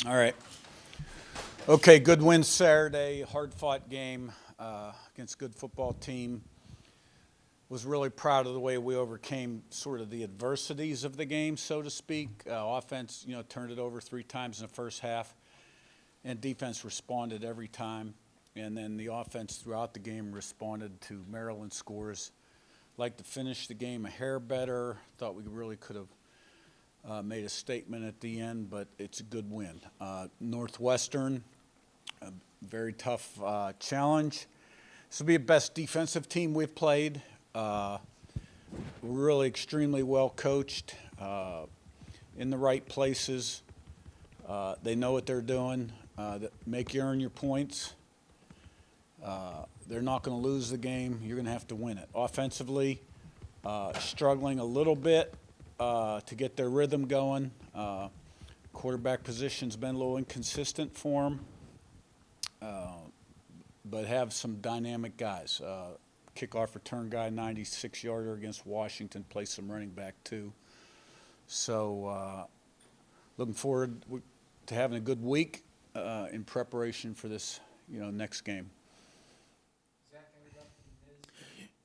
All right. Okay, good win Saturday. Hard-fought game against a good football team. Was really proud of the way we overcame sort of the adversities of the game, so to speak. Offense, turned it over 3 times in the first half, and defense responded every time. And then the offense throughout the game responded to Maryland scores. Like to finish the game a hair better. Thought we really could have made a statement at the end, but it's a good win. Northwestern, a very tough challenge. This will be the best defensive team we've played. We're really extremely well coached, in the right places. They know what they're doing. Make you earn your points. They're not going to lose the game. You're going to have to win it. Offensively, struggling a little bit to get their rhythm going. Quarterback position's been a little inconsistent for them, but have some dynamic guys. Kickoff return guy, 96-yarder against Washington, plays some running back too. So looking forward to having a good week in preparation for this, next game.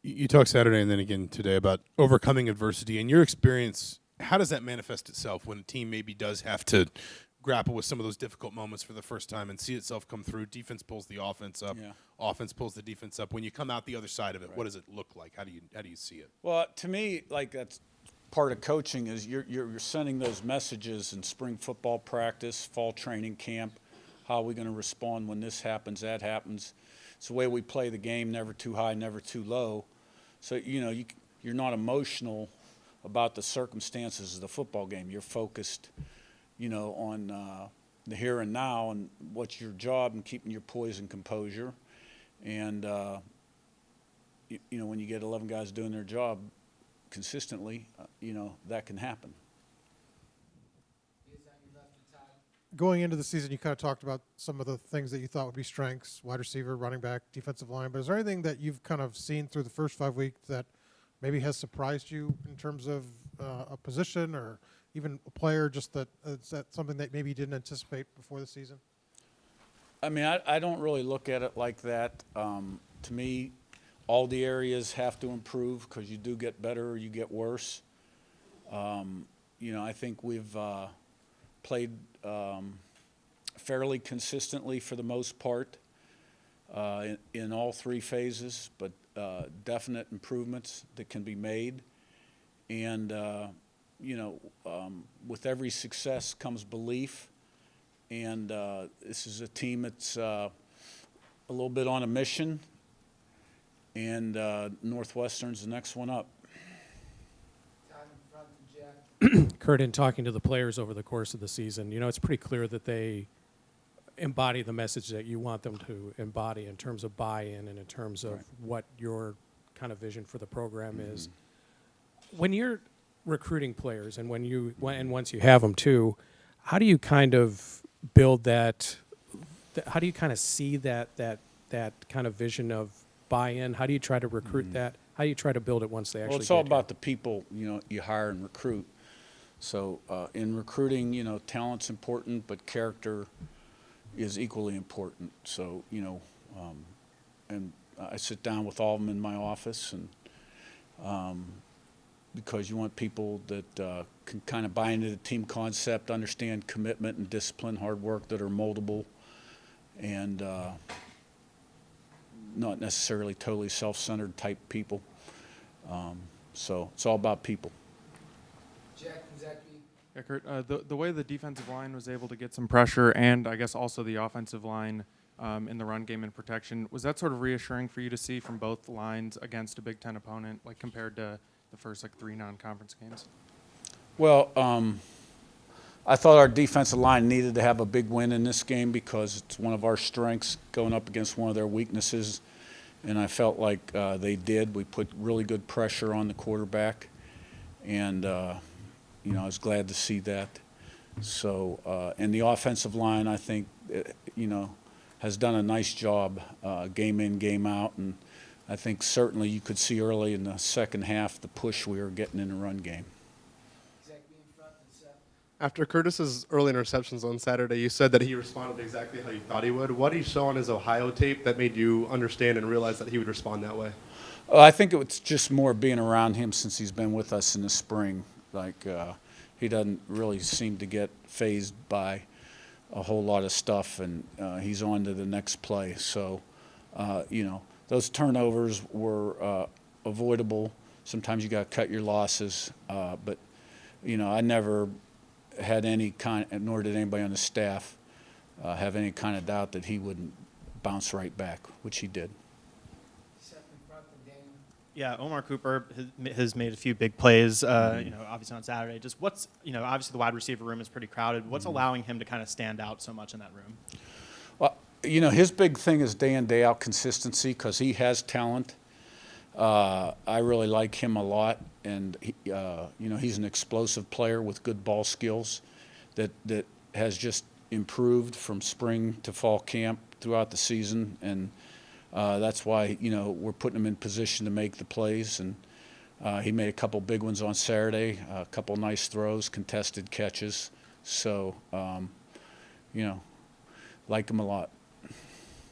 You talked Saturday and then again today about overcoming adversity. In your experience, how does that manifest itself when a team maybe does have to grapple with some of those difficult moments for the first time and see itself come through? Defense pulls the offense up, Yeah. offense pulls the defense up. When you come out the other side of it, Right. what does it look like? How do you see it? Well, to me, like that's part of coaching is you're sending those messages in spring football practice, fall training camp. How are we going to respond when this happens, that happens? It's the way we play the game, never too high, never too low. So, you're not emotional about the circumstances of the football game. You're focused, on the here and now and what's your job and keeping your poise and composure. And, when you get 11 guys doing their job consistently, that can happen. Going into the season, you kind of talked about some of the things that you thought would be strengths: wide receiver, running back, defensive line. But is there anything that you've kind of seen through the first 5 weeks that maybe has surprised you in terms of a position or even a player? Just that is that something that maybe you didn't anticipate before the season? I mean, I don't really look at it like that. To me, all the areas have to improve because you do get better or you get worse. I think we've played fairly consistently for the most part in all 3 phases, but definite improvements that can be made. And, with every success comes belief. And this is a team that's a little bit on a mission, and Northwestern's the next one up. Curt, in talking to the players over the course of the season, it's pretty clear that they embody the message that you want them to embody in terms of buy-in and in terms of Right. what your kind of vision for the program is. When you're recruiting players and once you have them too, how do you kind of build that? How do you kind of see that kind of vision of buy-in? How do you try to recruit that? How do you try to build it once they actually Well, it's all get here? about the people, you hire and recruit. So in recruiting, talent's important, but character is equally important. So, and I sit down with all of them in my office, and because you want people that can kind of buy into the team concept, understand commitment and discipline, hard work, that are moldable, and not necessarily totally self-centered type people. So it's all about people. Yeah, Curt, the way the defensive line was able to get some pressure and I guess also the offensive line in the run game and protection, was that sort of reassuring for you to see from both lines against a Big Ten opponent, like compared to the first 3 non-conference games? Well, I thought our defensive line needed to have a big win in this game because it's one of our strengths going up against one of their weaknesses, and I felt like they did. We put really good pressure on the quarterback, and I was glad to see that. So, and the offensive line, I think, has done a nice job game in, game out, and I think certainly you could see early in the second half the push we were getting in the run game. After Curtis's early interceptions on Saturday, you said that he responded exactly how you thought he would. What did he show on his Ohio tape that made you understand and realize that he would respond that way? I think it was just more being around him since he's been with us in the spring. He doesn't really seem to get fazed by a whole lot of stuff, and he's on to the next play. So, those turnovers were avoidable. Sometimes you got to cut your losses, but I never had any kind, nor did anybody on the staff have any kind of doubt that he wouldn't bounce right back, which he did. Yeah, Omar Cooper has made a few big plays, obviously on Saturday. Just obviously the wide receiver room is pretty crowded. What's allowing him to kind of stand out so much in that room? Well, his big thing is day in, day out consistency because he has talent. I really like him a lot, and he's an explosive player with good ball skills that has just improved from spring to fall camp throughout the season, and that's why we're putting him in position to make the plays. And he made a couple big ones on Saturday, a couple nice throws, contested catches. So like him a lot.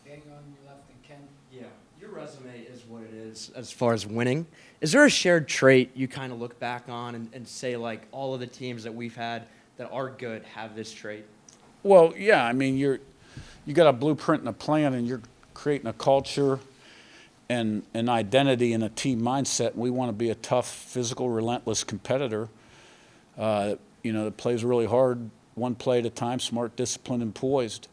Danny, on your left, and Ken. Yeah, your resume is what it is as far as winning. Is there a shared trait you kind of look back on and say, like, all of the teams that we've had that are good have this trait? Well, yeah. I mean, you got a blueprint and a plan, and you're creating a culture and an identity and a team mindset. We want to be a tough, physical, relentless competitor. That plays really hard, one play at a time, smart, disciplined, and poised.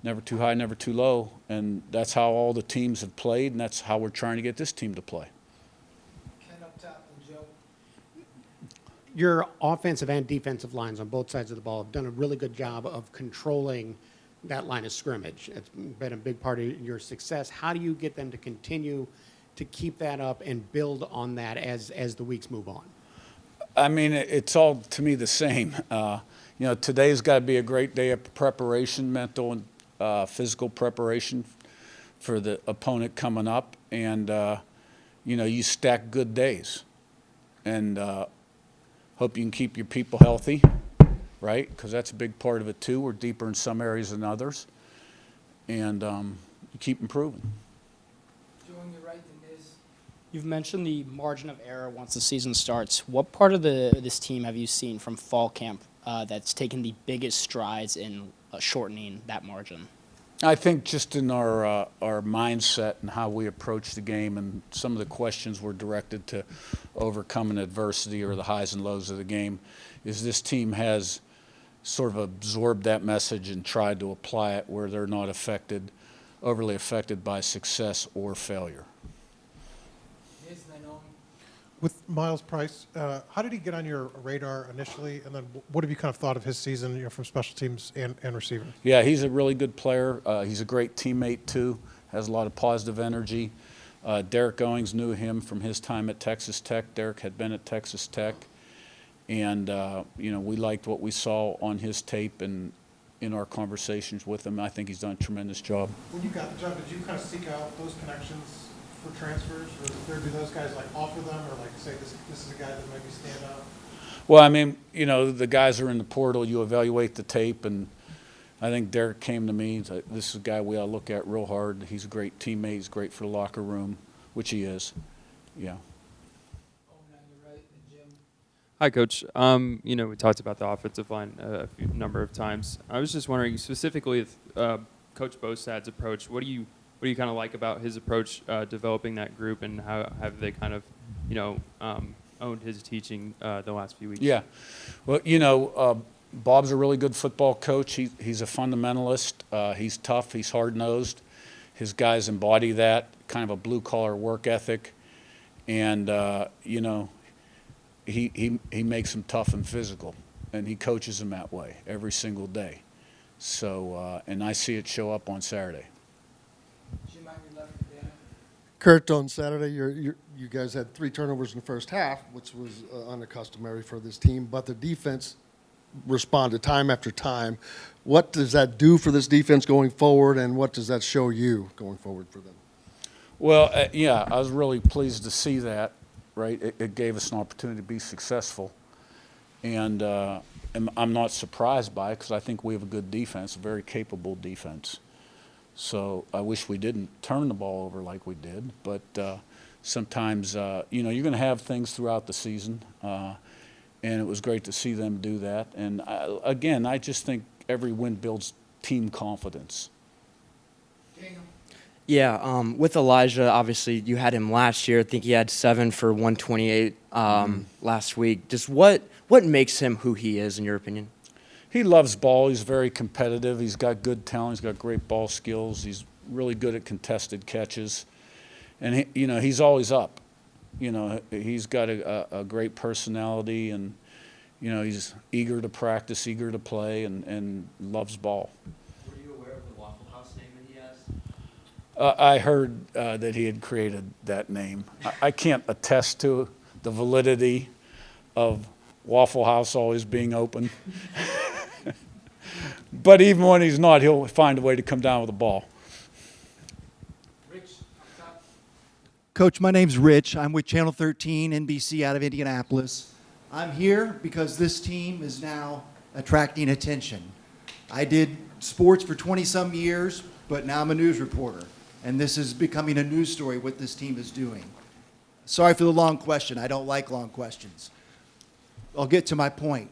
Never too high, never too low. And that's how all the teams have played, and that's how we're trying to get this team to play. Ken up top and Joe. Your offensive and defensive lines on both sides of the ball have done a really good job of controlling that line of scrimmage. It's been a big part of your success. How do you get them to continue to keep that up and build on that as the weeks move on? I mean, it's all, to me, the same. Today's got to be a great day of preparation, mental and physical preparation for the opponent coming up. And, you stack good days. And hope you can keep your people healthy, right? Because that's a big part of it, too. We're deeper in some areas than others. And you keep improving. Joe on your right, and Miz. You've mentioned the margin of error once the season starts. What part of this team have you seen from fall camp that's taken the biggest strides in shortening that margin? I think just in our mindset and how we approach the game, and some of the questions were directed to overcoming adversity or the highs and lows of the game, is this team has sort of absorbed that message and tried to apply it where they're not overly affected by success or failure. Miz, and then on. With Miles Price, how did he get on your radar initially, and then what have you kind of thought of his season, from special teams and receiver? Yeah, he's a really good player. He's a great teammate, too, has a lot of positive energy. Derek Owings knew him from his time at Texas Tech. Derek had been at Texas Tech. And, we liked what we saw on his tape and in our conversations with him. I think he's done a tremendous job. When you got the job, did you kind of seek out those connections for transfers, or do those guys offer them, or say this is a guy that maybe stand out? Well, I mean, the guys are in the portal. You evaluate the tape, and I think Derek came to me. This is a guy we ought to look at real hard. He's a great teammate. He's great for the locker room, which he is. Yeah. Owen on your right, and Jim. Hi, Coach. We talked about the offensive line a number of times. I was just wondering, specifically with Coach Bosad's approach, what do you kind of like about his approach developing that group, and how have they kind of, owned his teaching the last few weeks? Yeah. Well, Bob's a really good football coach. He's a fundamentalist. He's tough. He's hard-nosed. His guys embody that, kind of a blue-collar work ethic. And, he makes them tough and physical, and he coaches them that way every single day. So, and I see it show up on Saturday. Jim on your left, and Danny. Curt, on Saturday, you guys had 3 turnovers in the first half, which was unaccustomary for this team, but the defense responded time after time. What does that do for this defense going forward, and what does that show you going forward for them? Well, I was really pleased to see that, right? It gave us an opportunity to be successful. And, I'm not surprised by it because I think we have a good defense, a very capable defense. So I wish we didn't turn the ball over like we did, but sometimes, you're going to have things throughout the season, and it was great to see them do that. And again, I just think every win builds team confidence. Yeah, with Elijah, obviously you had him last year. I think he had 7 for 128 last week. Just what makes him who he is, in your opinion? He loves ball. He's very competitive. He's got good talent. He's got great ball skills. He's really good at contested catches, and he's always up. He's got a great personality, and he's eager to practice, eager to play, and loves ball. Were you aware of the Waffle House name that he has? I heard that he had created that name. I can't attest to the validity of Waffle House always being open. But even when he's not, he'll find a way to come down with the ball. Coach, my name's Rich. I'm with Channel 13, NBC out of Indianapolis. I'm here because this team is now attracting attention. I did sports for 20-some years, but now I'm a news reporter, and this is becoming a news story, what this team is doing. Sorry for the long question. I don't like long questions. I'll get to my point.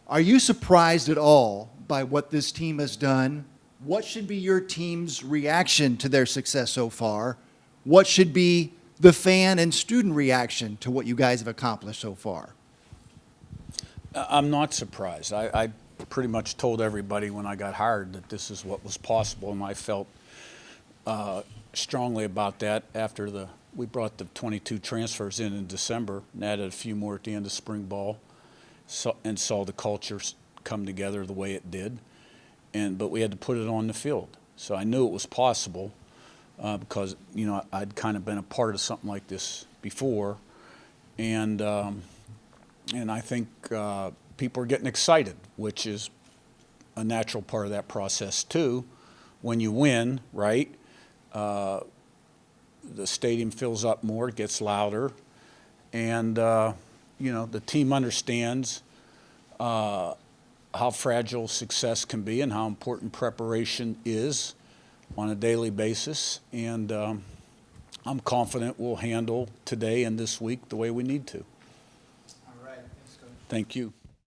Are you surprised at all by what this team has done? What should be your team's reaction to their success so far? What should be the fan and student reaction to what you guys have accomplished so far? I'm not surprised. I pretty much told everybody when I got hired that this is what was possible, and I felt strongly about that after we brought the 22 transfers in December and added a few more at the end of spring ball, and saw the culture come together the way it did. But we had to put it on the field. So I knew it was possible because I'd kind of been a part of something like this before, and I think people are getting excited, which is a natural part of that process too. When you win, right? The stadium fills up more, it gets louder, and the team understands how fragile success can be and how important preparation is on a daily basis. And I'm confident we'll handle today and this week the way we need to. All right. Thanks, Coach. Thank you.